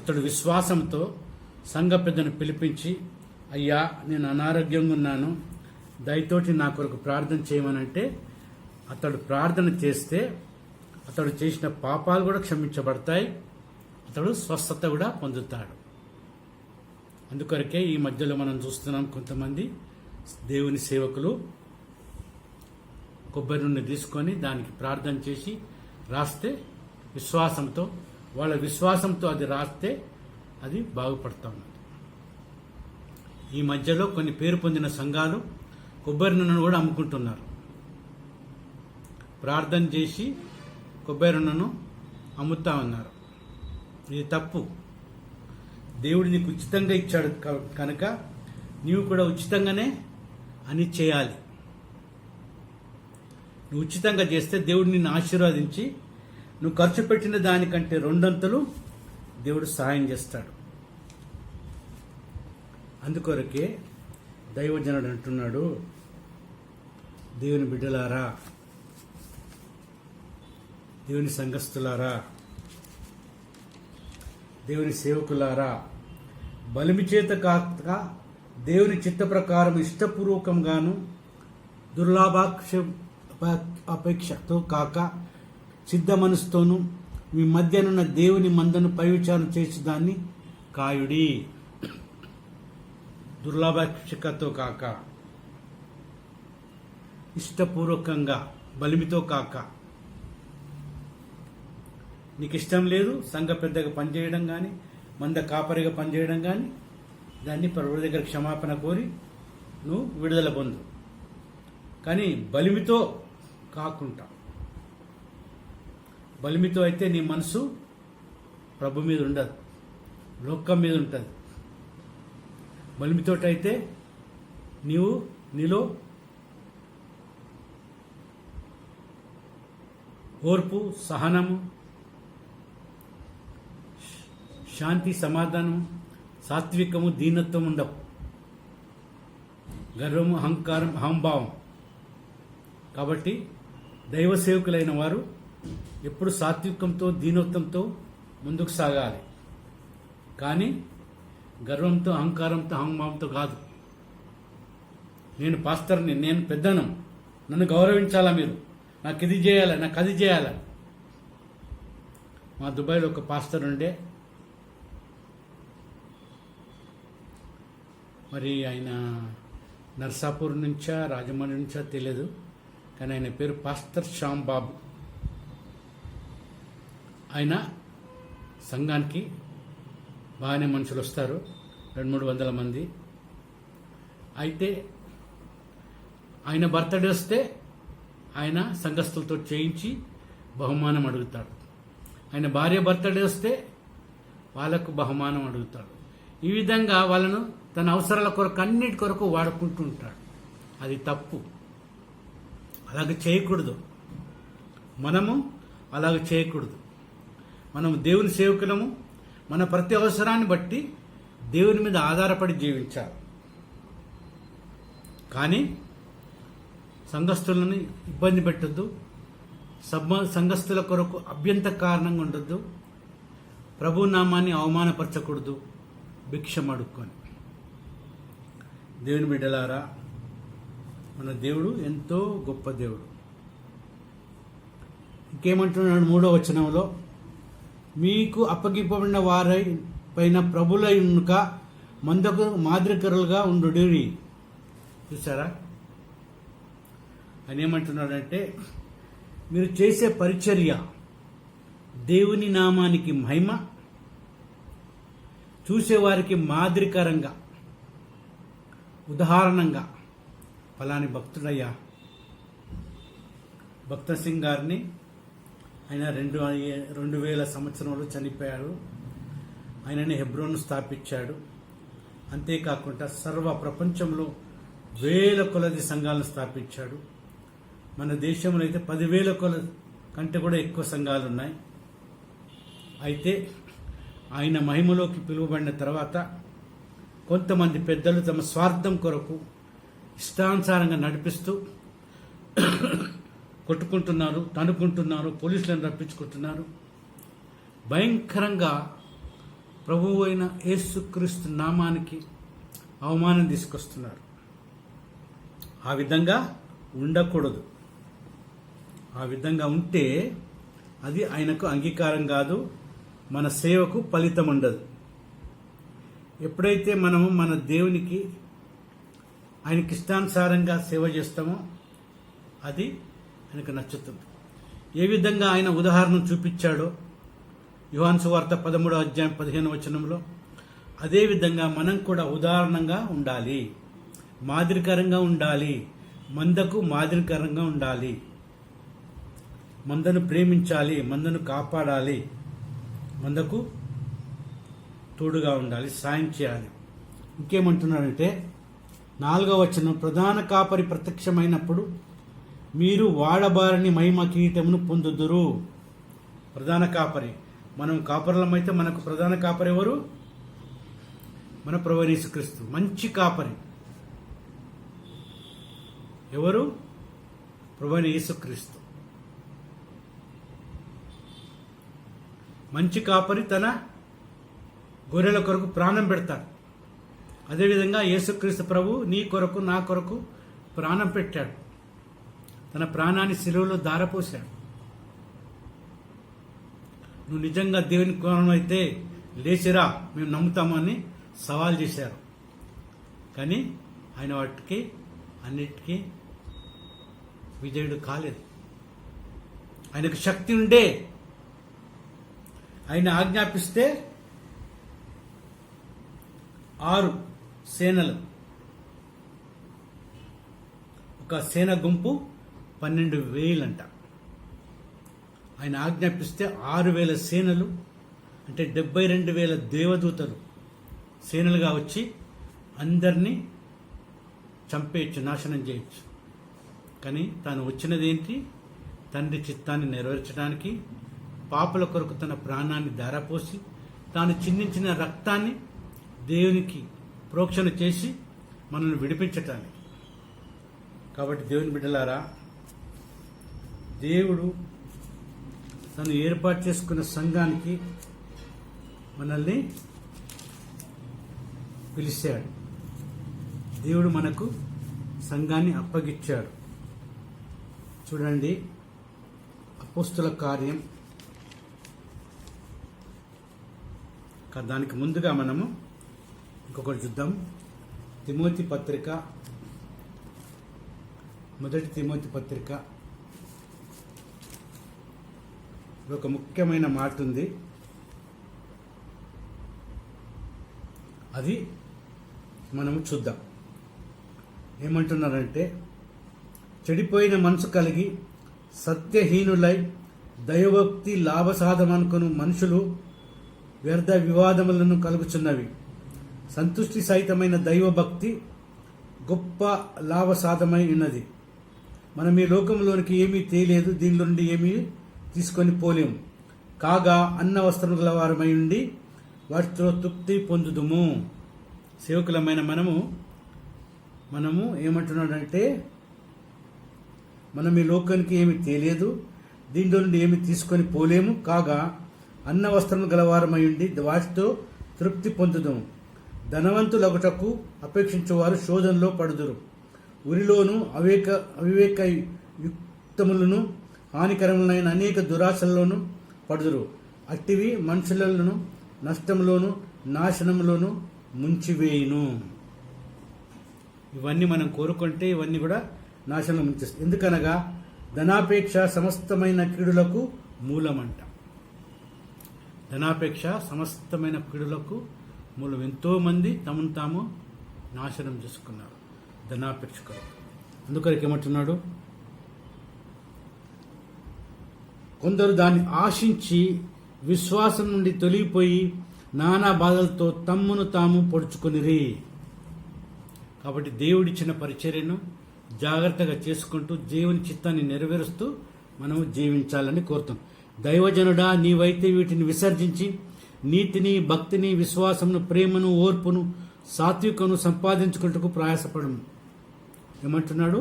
A: అతడు విశ్వాసంతో సంఘ పెద్దను పిలిపించి, అయ్యా నేను అనారోగ్యంగా ఉన్నాను, దయతోటి నా కొరకు ప్రార్థన చేయమనంటే అతడు ప్రార్థన చేస్తే అతడు చేసిన పాపాలు కూడా క్షమించబడతాయి, అతడు స్వస్థత కూడా పొందుతాడు. అందుకొరకే ఈ మధ్యలో మనం చూస్తున్నాం, కొంతమంది దేవుని సేవకులు కొబ్బరి నూనె తీసుకొని దానికి ప్రార్థన చేసి రాస్తే విశ్వాసంతో, వాళ్ళ విశ్వాసంతో అది రాస్తే అది బాగుపడతా ఉన్నది. ఈ మధ్యలో కొన్ని పేరు పొందిన సంఘాలు కొబ్బరి నూనెను కూడా అమ్ముకుంటున్నారు. ప్రార్థన చేసి కొబ్బరి నూనెను అమ్ముతా ఉన్నారు. ఇది తప్పు. దేవుడు నీకు ఉచితంగా ఇచ్చాడు కనుక నీవు కూడా ఉచితంగానే అని చేయాలి. నువ్వు ఉచితంగా చేస్తే దేవుడు నిన్ను ఆశీర్వదించి నువ్వు ఖర్చు పెట్టిన దానికంటే 2 అంతలు దేవుడు సహాయం చేస్తాడు. అందుకొరకే దైవజనుడు అంటున్నాడు, దేవుని బిడ్డలారా, దేవుని సంఘస్థులారా, దేవుని సేవకులారా, బలిమి చేత కాక దేవుని చిత్త ప్రకారం ఇష్టపూర్వకంగాను అపేక్షతో కాక సిద్ధ మనసుతోనూ మీ మధ్యనున్న దేవుని మందను పైవిచారణ చేసి దాన్ని కాయుడి. దుర్లాభాపేక్షతో కాక, ఇష్టపూర్వకంగా, బలిమితో కాక. నీకు ఇష్టం లేదు సంఘ పెద్దగా పనిచేయడం కానీ, మంద కాపరిగా పనిచేయడం కానీ, దాన్ని ప్రభువు దగ్గర క్షమాపణ కోరి నువ్వు విడుదల పొందు. కానీ బలిమితో కాకుండా, బలిమితో అయితే నీ మనసు ప్రభు మీద ఉండదు, లోకం మీద ఉంటుంది. బలిమితోటైతే నీలో ఓర్పు, సహనము, శాంతి, సమాధానం, సాత్వికము, దీనత్వం ఉండవు. గర్వము, అహంకారం, అహంభావం. కాబట్టి దైవ సేవకులైన వారు ఎప్పుడు సాత్వికంతో, దీనత్వంతో ముందుకు సాగాలి. కానీ గర్వంతో, అహంకారంతో, అహంభావంతో కాదు. నేను పాస్టర్ని, నేను పెద్దను, నన్ను గౌరవించాలా, మీరు నాకు ఇది చేయాలా, నాకు అది చేయాలా. మా దుబాయ్లో ఒక పాస్టర్ ఉండే, మరి ఆయన నర్సాపూర్ నుంచా రాజమండ్రి నుంచా తెలియదు, కానీ ఆయన పేరు పాస్టర్ శ్యామ్ బాబు. ఆయన సంఘానికి బాగానే మనుషులు వస్తారు, 200-300 మంది. అయితే ఆయన బర్త్డే వస్తే ఆయన సంఘస్థులతో చేయించి బహుమానం అడుగుతాడు. ఆయన భార్య బర్త్డే వస్తే వాళ్ళకు బహుమానం అడుగుతాడు. ఈ విధంగా వాళ్ళను తన అవసరాల కొరకు, అన్నిటి కొరకు వాడుకుంటూ ఉంటాడు. అది తప్పు. అలాగ చేయకూడదు. మనము అలాగ చేయకూడదు. మనం దేవుని సేవకులము. మన ప్రతి అవసరాన్ని బట్టి దేవుని మీద ఆధారపడి జీవించాలి. కానీ సంఘస్థులను ఇబ్బంది పెట్టద్దు, సంఘస్థుల కొరకు అభ్యంత కారణంగా ఉండొద్దు, ప్రభు నామాన్ని అవమానపరచకూడదు భిక్షం అడుక్కొని. దేవుని బిడ్డలారా, మన దేవుడు ఎంతో గొప్ప దేవుడు. ఇంకేమంటున్నాడు 3వ వచనంలో, మీకు అప్పగింపబడిన వారి పైన ప్రభులైనక మందకు మాదిరికరులుగా ఉండుడి. చూసారా, ఆయన ఏమంటున్నాడంటే, మీరు చేసే పరిచర్య దేవుని నామానికి మహిమ, చూసేవారికి మాదిరికరంగా, ఉదాహరణంగా. ఫలాని భక్తుడయ్యా, భక్త సింగ్ గారిని ఆయన 2000 సంవత్సరంలో చనిపోయాడు. ఆయనని హెబ్రోను స్థాపించాడు. అంతేకాకుండా సర్వ ప్రపంచంలో 1000 కొలది సంఘాలను స్థాపించాడు. మన దేశంలో అయితే 10,000 కొలది కంటే కూడా ఎక్కువ సంఘాలు ఉన్నాయి. అయితే ఆయన మహిమలోకి పిలువబడిన తర్వాత కొంతమంది పెద్దలు తమ స్వార్థం కొరకు ఇష్టానుసారంగా నడిపిస్తూ కొట్టుకుంటున్నారు, తనుకుంటున్నారు, పోలీసులను రప్పించుకుంటున్నారు. భయంకరంగా ప్రభువు అయిన యేసుక్రీస్తు నామానికి అవమానం తీసుకొస్తున్నారు. ఆ విధంగా ఉండకూడదు. ఆ విధంగా ఉంటే అది ఆయనకు అంగీకారం కాదు, మన సేవకు ఫలితం ఉండదు. ఎప్పుడైతే మనము మన దేవునికి ఆయనకి ఇష్టానుసారంగా సేవ చేస్తామో అది ఆయనకు నచ్చుతుంది. ఏ విధంగా ఆయన ఉదాహరణ చూపించాడో యోహాను సువార్త 13వ అధ్యాయం 15వ వచనంలో, అదేవిధంగా మనం కూడా ఉదాహరణంగా ఉండాలి, మాదిరికరంగా ఉండాలి, మందకు మాదిరికరంగా ఉండాలి, మందను ప్రేమించాలి, మందను కాపాడాలి, మందకు తోడుగా ఉండాలి, సాయం చేయాలి. ఇంకేమంటున్నాడంటే 4వ వచనం, ప్రధాన కాపరి ప్రత్యక్షమైనప్పుడు మీరు వాడబారని మహిమ కిరీటమును పొందుదురు. ప్రధాన కాపరి, మనం కాపరులమైతే మనకు ప్రధాన కాపరి ఎవరు? మన ప్రభువైన యేసుక్రీస్తు. మంచి కాపరి ఎవరు? ప్రభువైన యేసుక్రీస్తు. మంచి కాపరి తన గొర్రెల కొరకు ప్రాణం పెడతాడు. అదేవిధంగా యేసుక్రీస్తు ప్రభు నీ కొరకు నా కొరకు ప్రాణం పెట్టాడు. తన ప్రాణాన్ని శిలువలో ధారపోశాడు. నువ్వు నిజంగా దేవుని కోణమైతే లేచిరా, మేము నమ్ముతామని సవాల్ చేశారు. కానీ ఆయన వాటికి అన్నిటికీ విజయుడు కాలేదు. ఆయనకు శక్తి ఉండే ఆయన ఆజ్ఞాపిస్తే 6 సేనలు, ఒక సేన గుంపు 12,000 అంట. ఆయన ఆజ్ఞాపిస్తే 6,000 సేనలు, అంటే 72,000 దేవదూతలు సేనలుగా వచ్చి అందరినీ చంపేయచ్చు, నాశనం చేయొచ్చు. కానీ తాను వచ్చినది ఏంటి? తండ్రి చిత్తాన్ని నెరవేర్చడానికి, పాపుల కొరకు తన ప్రాణాన్ని ధారపోసి తాను చిందించిన రక్తాన్ని దేవునికి ప్రోక్షణ చేసి మనల్ని విడిపించటానికి. కాబట్టి దేవుని బిడ్డలారా, దేవుడు తను ఏర్పాటు చేసుకున్న సంఘానికి మనల్ని పిలిచాడు. దేవుడు మనకు సంఘాన్ని అప్పగిచ్చాడు. చూడండి, అపోస్తుల కార్యం, దానికి ముందుగా మనము ఇంకొకటి చూద్దాం. తిమోతి పత్రిక, 1 తిమోతి పత్రిక, ఒక ముఖ్యమైన మాట ఉంది. అది మనము చూద్దాం. ఏమంటున్నారంటే, చెడిపోయిన మనసు కలిగి సత్యహీనులై దైవభక్తి లాభసాధమనుకుని మనుషులు వ్యర్థ వివాదములను కలుగుచున్నవి. సంతుష్టి సహితమైన దైవభక్తి గొప్ప లాభసాధమై ఉన్నది. మనం ఈ లోకంలోనికి ఏమీ తేలేదు, దీనిలో నుండి ఏమీ తీసుకొని పోలేము. కాగా అన్న వస్త్రము గల వారమై ఉండి వాటితో తృప్తి పొందుదుము. సేవకులమైన మనము ఏమంటున్నాడంటే, మనం ఈ లోకానికి ఏమి తెలియదు, దీంట్లో నుండి ఏమి తీసుకొని పోలేము. కాగా అన్న వస్త్రము గలవారమై ఉండి వాటితో తృప్తి పొందుదుము. ధనవంతులగుటకు అపేక్షించేవారు శోధనలో పడుదురు. ఉరిలోను అవివేక యుక్తములను హానికరములైన అనేక దురాశల్లోనూ పడుదురు. అట్టివి మనుషులను నష్టంలోను నాశనంలోను ముంచివేయును. ఇవన్నీ మనం కోరుకుంటే ఇవన్నీ కూడా నాశనం ముంచేస్తాయి. ఎందుకనగా ధనాపేక్ష సమస్తమైన కీడులకు మూలమంట. ధనాపేక్ష సమస్తమైన కీడులకు మూలం. ఎంతో మంది తమను తాము నాశనం చేసుకున్నారు ధనాపేక్షకులు. అందుకొరకు ఏమంటున్నాడు, కొందరు దాన్ని ఆశించి విశ్వాసం నుండి తొలగిపోయి నానా బాధలతో తమ్మును తాము పొడుచుకొనిరి. కాబట్టి దేవుడిచ్చిన పరిచర్యను జాగ్రత్తగా చేసుకుంటూ దేవుని చిత్తాన్ని నెరవేరుస్తూ మనము జీవించాలని కోరుతాం. దైవజనుడా, నీవైతే వీటిని విసర్జించి నీతిని, భక్తిని, విశ్వాసమును, ప్రేమను, ఓర్పును, సాత్వికను సంపాదించుకుంటూ ప్రయాసపడము. ఏమంటున్నాడు?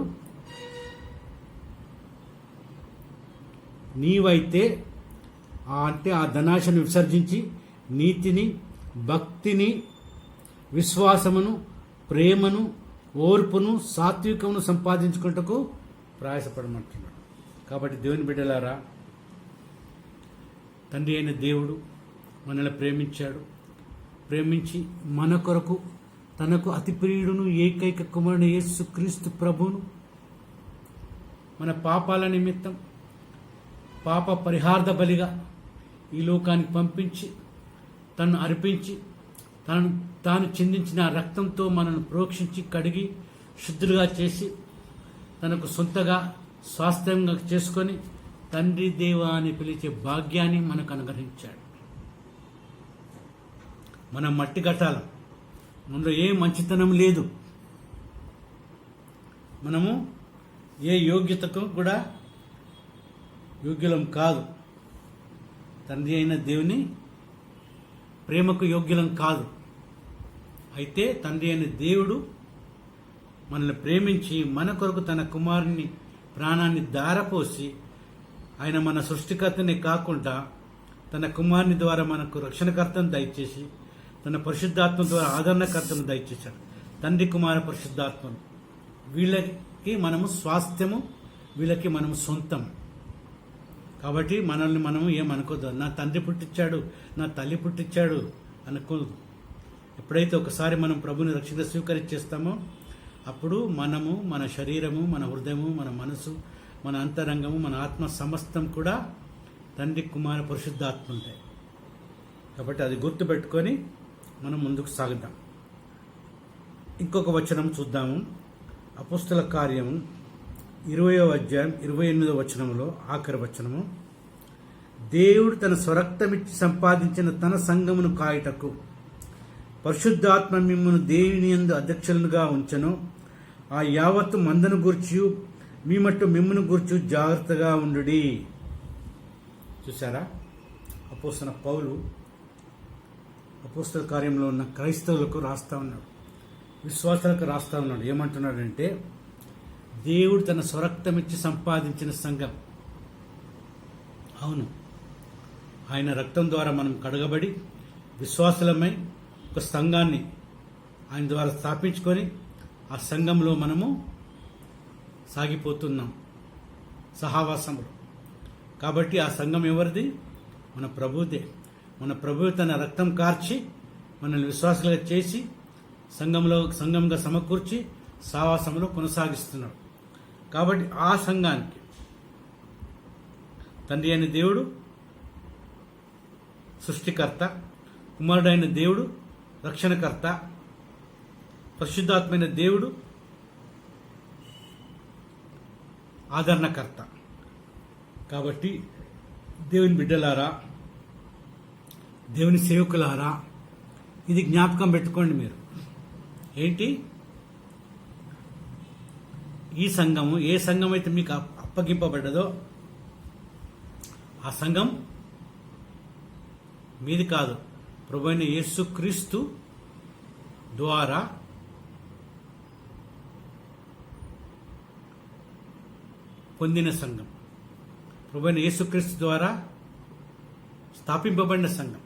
A: నీవైతే అంటే ఆ ధనాశను విసర్జించి నీతిని, భక్తిని, విశ్వాసమును, ప్రేమను, ఓర్పును, సాత్వికమును సంపాదించుకుంటూ ప్రయాసపడమంటున్నాడు. కాబట్టి దేవుని బిడ్డలారా, తండ్రి అయిన దేవుడు మనల్ని ప్రేమించాడు. ప్రేమించి మన కొరకు తనకు అతి ప్రియుడును ఏకైక కుమారుని యేసు క్రీస్తు ప్రభువును మన పాపాల నిమిత్తం పాప పరిహార్థ బలిగా ఈ లోకానికి పంపించి తను అర్పించి తాను చిందించిన రక్తంతో మనను ప్రోక్షించి కడిగి శుద్ధులుగా చేసి తనకు సొంతగా స్వాస్థ్యంగా చేసుకొని తండ్రి దేవా అని పిలిచే భాగ్యాన్ని మనకు అనుగ్రహించాడు. మనం మట్టి కట్టాలం, మనలో ఏ మంచితనం లేదు, మనము ఏ యోగ్యతకు కూడా యోగ్యులం కాదు, తండ్రి అయిన దేవుని ప్రేమకు యోగ్యులం కాదు. అయితే తండ్రి అయిన దేవుడు మనల్ని ప్రేమించి మన కొరకు తన కుమారుని ప్రాణాన్ని ధారపోసి ఆయన మన సృష్టికర్తనే కాకుండా తన కుమారుని ద్వారా మనకు రక్షణకర్తను దయచేసి తన పరిశుద్ధాత్మ ద్వారా ఆదరణకర్తను దయచేశాడు. తండ్రి కుమార పరిశుద్ధాత్మను వీళ్ళకి మనము స్వాస్థ్యము, వీళ్ళకి మనము సొంతం. కాబట్టి మనల్ని మనము ఏమనుకోదు, నా తండ్రి పుట్టించాడు, నా తల్లి పుట్టించాడు అనుకోదు. ఎప్పుడైతే ఒకసారి మనం ప్రభుని రక్షణ స్వీకరించేస్తామో అప్పుడు మనము, మన శరీరము, మన హృదయము, మన మనసు, మన అంతరంగము, మన ఆత్మ సమస్తం కూడా తండ్రి కుమార పరిశుద్ధాత్మ ఉంటాయి. కాబట్టి అది గుర్తుపెట్టుకొని మనం ముందుకు సాగుదాం. ఇంకొక వచనం చూద్దాము. అపోస్తల కార్యము 20వ అధ్యాయం 28వ వచనంలో ఆఖరి వచనము, దేవుడు తన స్వరక్తమిచ్చి సంపాదించిన తన సంఘమును కాయుటకు పరిశుద్ధాత్మ మిమ్మును దేవుని యందు అధ్యక్షులుగా ఉంచెను. ఆ యావత్తు మందను గూర్చి మీ మట్టు మిమ్మును గూర్చి జాగ్రత్తగా ఉండుడి. చూసారా, అపోస్తల పౌలు అపోస్తల కార్యంలో ఉన్న క్రైస్తవులకు రాస్తా ఉన్నాడు, విశ్వాసాలకు రాస్తా ఉన్నాడు. ఏమంటున్నాడంటే, దేవుడు తన స్వరక్తమిచ్చి సంపాదించిన సంఘం. అవును, ఆయన రక్తం ద్వారా మనం కడగబడి విశ్వాసులమై ఒక సంఘాన్ని ఆయన ద్వారా స్థాపించుకొని ఆ సంఘంలో మనము సాగిపోతున్నాం సహవాసంలో. కాబట్టి ఆ సంఘం ఎవరిది? మన ప్రభుదే. మన ప్రభువు తన రక్తం కార్చి మనల్ని విశ్వాసులుగా చేసి సంఘంగా సమకూర్చి సహవాసంలో కొనసాగిస్తున్నాడు. కాబట్టి ఆ సంఘానికి తండ్రి అయిన దేవుడు సృష్టికర్త, కుమారుడైన దేవుడు రక్షణకర్త, పరిశుద్ధాత్మైన దేవుడు ఆదరణకర్త. కాబట్టి దేవుని బిడ్డలారా, దేవుని సేవకులారా, ఇది జ్ఞాపకం పెట్టుకోండి మీరు. ఏంటి? ఈ సంఘము, ఏ సంఘం అయితే మీకు అప్పగింపబడ్డదో ఆ సంఘం మీది కాదు, ప్రభువైన యేసుక్రీస్తు ద్వారా పొందిన సంఘం, ప్రభువైన యేసుక్రీస్తు ద్వారా స్థాపింపబడిన సంఘం.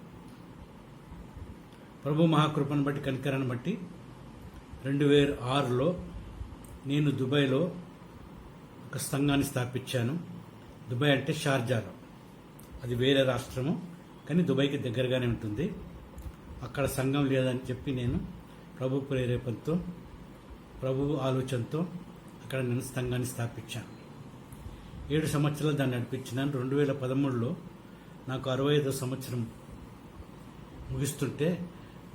A: ప్రభు మహాకృపను బట్టి, కనికరాన్ని బట్టి 2006లో నేను దుబాయ్లో ఒక సంఘాన్ని స్థాపించాను. దుబాయ్ అంటే షార్జాలో, అది వేరే రాష్ట్రము కానీ దుబాయ్కి దగ్గరగానే ఉంటుంది. అక్కడ సంఘం లేదని చెప్పి నేను ప్రభు ప్రేరేపణతో, ప్రభు ఆలోచనతో అక్కడ నేను సంఘాన్ని స్థాపించాను. 7 సంవత్సరాలు దాన్ని నడిపించినాను. 2013లో నాకు 65వ సంవత్సరం ముగిస్తుంటే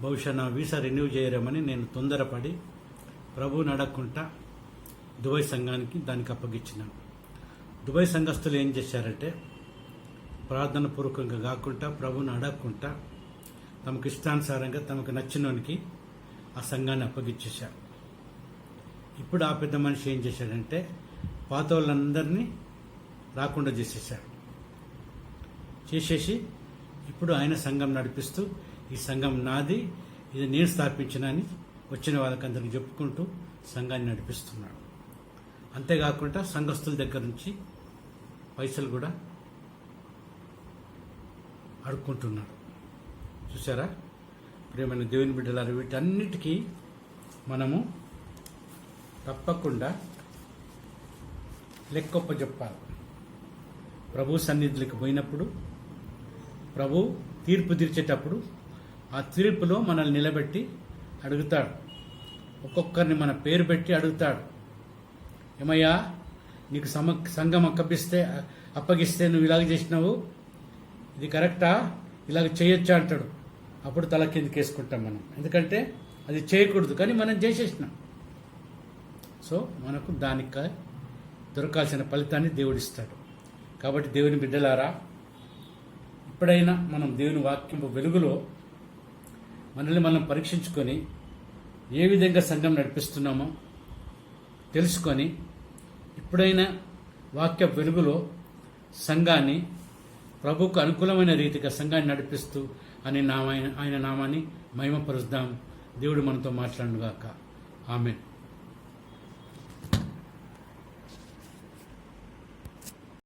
A: బహుశా నా వీసా రెన్యూ చేయరేమని నేను తొందరపడి ప్రభువుని అడగకుండా దుబాయ్ సంఘానికి దానికి అప్పగించినాను. దుబాయ్ సంఘస్థులు ఏం చేశారంటే, ప్రార్థన పూర్వకంగా కాకుండా ప్రభువుని అడగకుండా తమకు ఇష్టానుసారంగా తమకు నచ్చినోనికి ఆ సంఘాన్ని అప్పగించేశారు. ఇప్పుడు ఆ పెద్ద మనిషి ఏం చేశాడంటే, పాత వాళ్ళందరినీ రాకుండా చేసేసి ఇప్పుడు ఆయన సంఘం నడిపిస్తూ, ఈ సంఘం నాది, ఇది నేను స్థాపించిన అని వచ్చిన వాళ్ళకందరికి చెప్పుకుంటూ సంఘాన్ని నడిపిస్తున్నాడు. అంతేకాకుండా సంఘస్థుల దగ్గర నుంచి పైసలు కూడా అడుక్కుంటున్నాడు. చూసారా ప్రియమైన దేవుని బిడ్డలారా, వీటన్నిటికీ మనము తప్పకుండా లెక్కొప్ప చెప్పాలి. ప్రభు సన్నిధులకు పోయినప్పుడు, ప్రభు తీర్పు తీర్చేటప్పుడు ఆ తీర్పులో మనల్ని నిలబెట్టి అడుగుతాడు. ఒక్కొక్కరిని మన పేరు పెట్టి అడుగుతాడు. ఏమయ్యా, నీకు సంఘం అప్పగిస్తే నువ్వు ఇలాగ చేసినావు, ఇది కరెక్టా, ఇలాగ చేయొచ్చా అంటాడు. అప్పుడు తల కిందకి వేసుకుంటాం మనం, ఎందుకంటే అది చేయకూడదు, కానీ మనం చేసేసినాం. సో మనకు దానికి దొరకాల్సిన ఫలితాన్ని దేవుడిస్తాడు. కాబట్టి దేవుని బిడ్డలారా, ఎప్పుడైనా మనం దేవుని వాక్యం వెలుగులో మనల్ని మనం పరీక్షించుకొని ఏ విధంగా సంఘం నడిపిస్తున్నామో తెలుసుకొని, ఎప్పుడైనా వాక్య వెలుగులో సంఘాన్ని ప్రభువుకు అనుకూలమైన రీతిగా సంఘాన్ని నడిపిస్తూ ఆయన నామాన్ని మహిమపరుద్దాం. దేవుడు మనతో మాట్లాడుగాక. ఆమేన్.